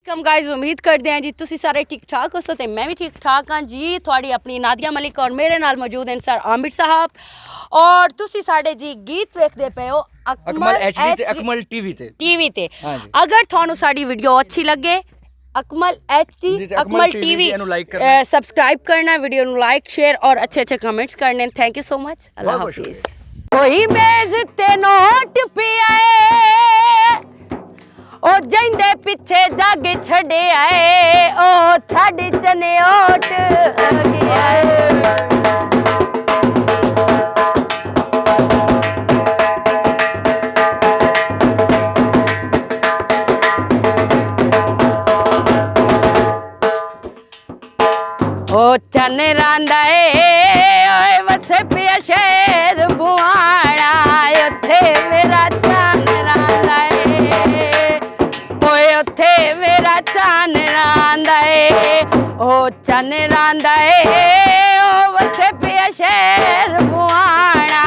ਕਮ guys ਉਮੀਦ ਕਰਦੇ ਹਾਂ ਜੀ ਤੁਸੀਂ ਸਾਰੇ ਠੀਕ ਠਾਕ ਹੋ ਤੇ ਮੈਂ ਵੀ ਠੀਕ ਠਾਕ ਹਾਂ ਜੀ। ਤੁਹਾਡੀ ਆਪਣੀ ਨਾਦੀਆ ਮਲਿਕ ਔਰ ਮੇਰੇ ਨਾਲ ਮੌਜੂਦ ਹਨ ਸਰ ਆਮਿਰ ਸਾਹਿਬ ਔਰ ਤੁਸੀਂ ਸਾਡੇ ਜੀ ਗੀਤ ਵੇਖਦੇ ਪਏ ਹੋ ਅਕਮਲ HD ਤੇ ਅਕਮਲ ਟੀਵੀ ਤੇ ਅਗਰ ਤੁਹਾਨੂੰ ਸਾਡੀ ਵੀਡੀਓ ਅੱਛੀ ਲੱਗੇ Akmal HD Akmal TV subscribe करना, वीडियो लाइक शेयर और अच्छे अच्छे कमेंट्स करने। Thank you so much. अल्लाह हाफिज। कोई मेज ते नोट पिया ओ जिंदे पीछे जग छड़े आए ओ छड़ चने ओट गया चन रांदा ओए वसे पिया शेर बुआड़ा उथे मेरा चन रांदा ओए उथे मेरा चन रांदा ओ चन रांदा ओ वसे पिया शेर बुआड़ा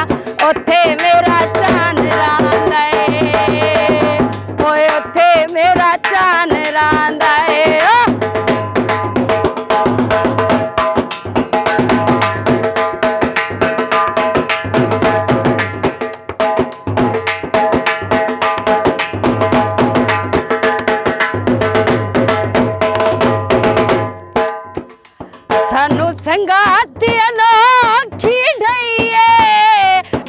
उथे मेरा चन रांदा ओए उथे मेरा चन रांदा सानू संगाती अनोखी ढईए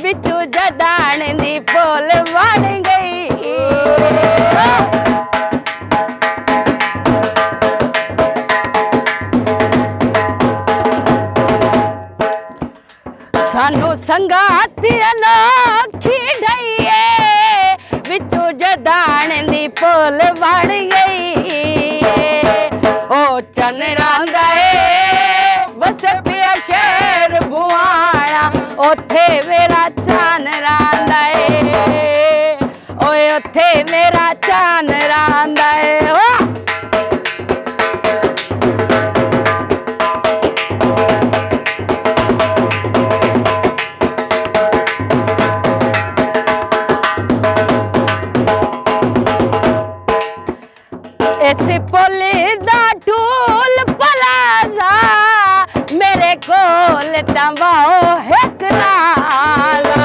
बिचू जदान दी पोल बन गई सानू संगाती अनोखी ढईए बिचू जदान दी पोल बन गई ओ चन रांदा वसे पिया शेर बुआड़ा ओथे मेरा चन रांदा ओए ओथे मेरा चन रांदा ऐसे पोले दा टूल पलाजा मेरे कोल तंबाओ एक नाला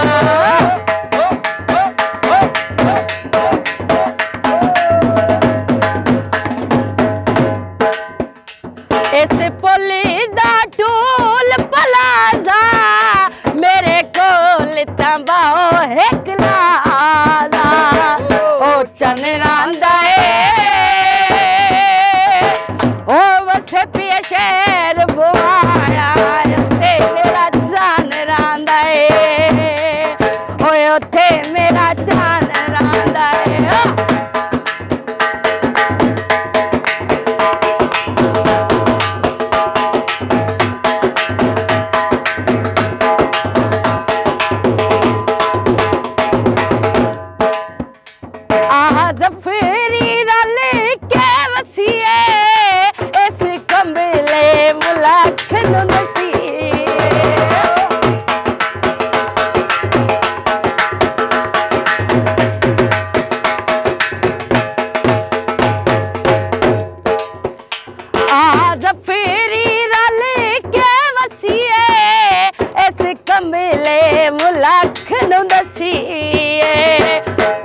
ऐसे पोले दा टूल पलाजा मेरे कोल तंबाओ एक नाला ओ चन रांदा ओ वसे पिया शेर बुआड़ा उथे मेरा चन रांदा ओए उथे मेरा चन रांदा आह जफरी रल के वसीए इस कंबले मुलाख नसी आज फेरी रल के वसीए इस कंबले मुलाख नसी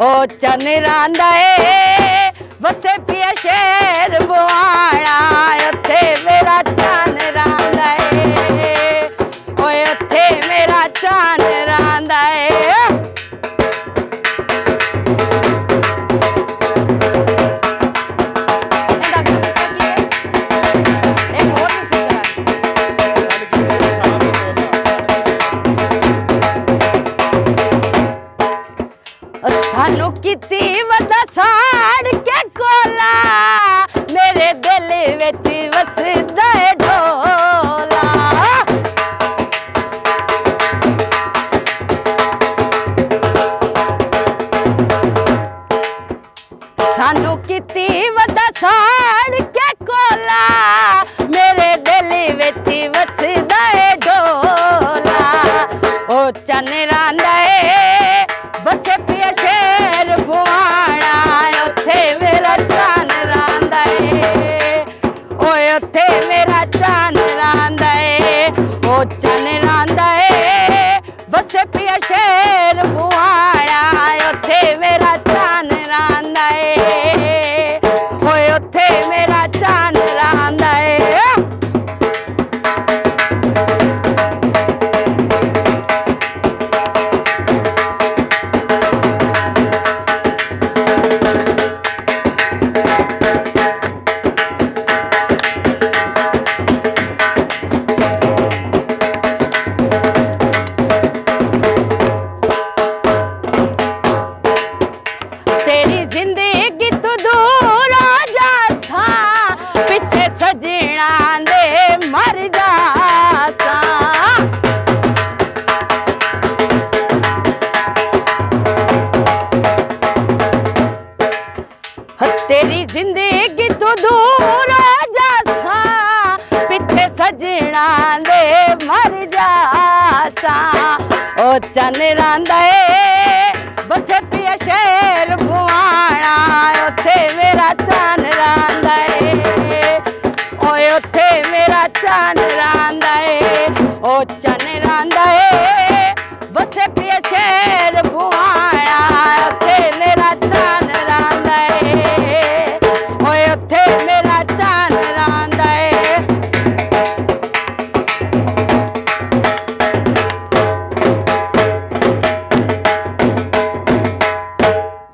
ओ चन रांदा वसे पिया शेर बुआड़ा उथे मेरा चन रांदा ओए उथे मेरा चन रांदा सानू किती वदा साड़ के कोला मेरे दिल विच वसदा ढोला सानू किती वदा साड़ के कोला मेरे दिल विच वसदा ढोला ओ चन रांदा वसे पिया शेर बुआड़ा उथे मेरा चन रांदा ਤੂੰ ਦੂਰ ਜਾਸਾਂ ਪਿੱਛੇ ਸਜਣਾ ਦੇ ਮਰ ਜਾਸਾਂ ਓ ਚੰਨ ਰਾਂਦਾ ਏ ਬਸੇ ਪਿਆ ਸ਼ਹਿਰ ਭੁਆਣਾ ਉੱਥੇ ਮੇਰਾ ਚੰਨ ਰਾਂਦਾ ਏ ਓਏ ਉੱਥੇ ਮੇਰਾ ਚੰਨ ਰਾਂਦਾ ਏ ਓ ਚੰਨ ਰਾਂਦਾ ਏ ਬਸੇ ਪਿਆ ਸ਼ਹਿਰ ਭੁਆਣਾ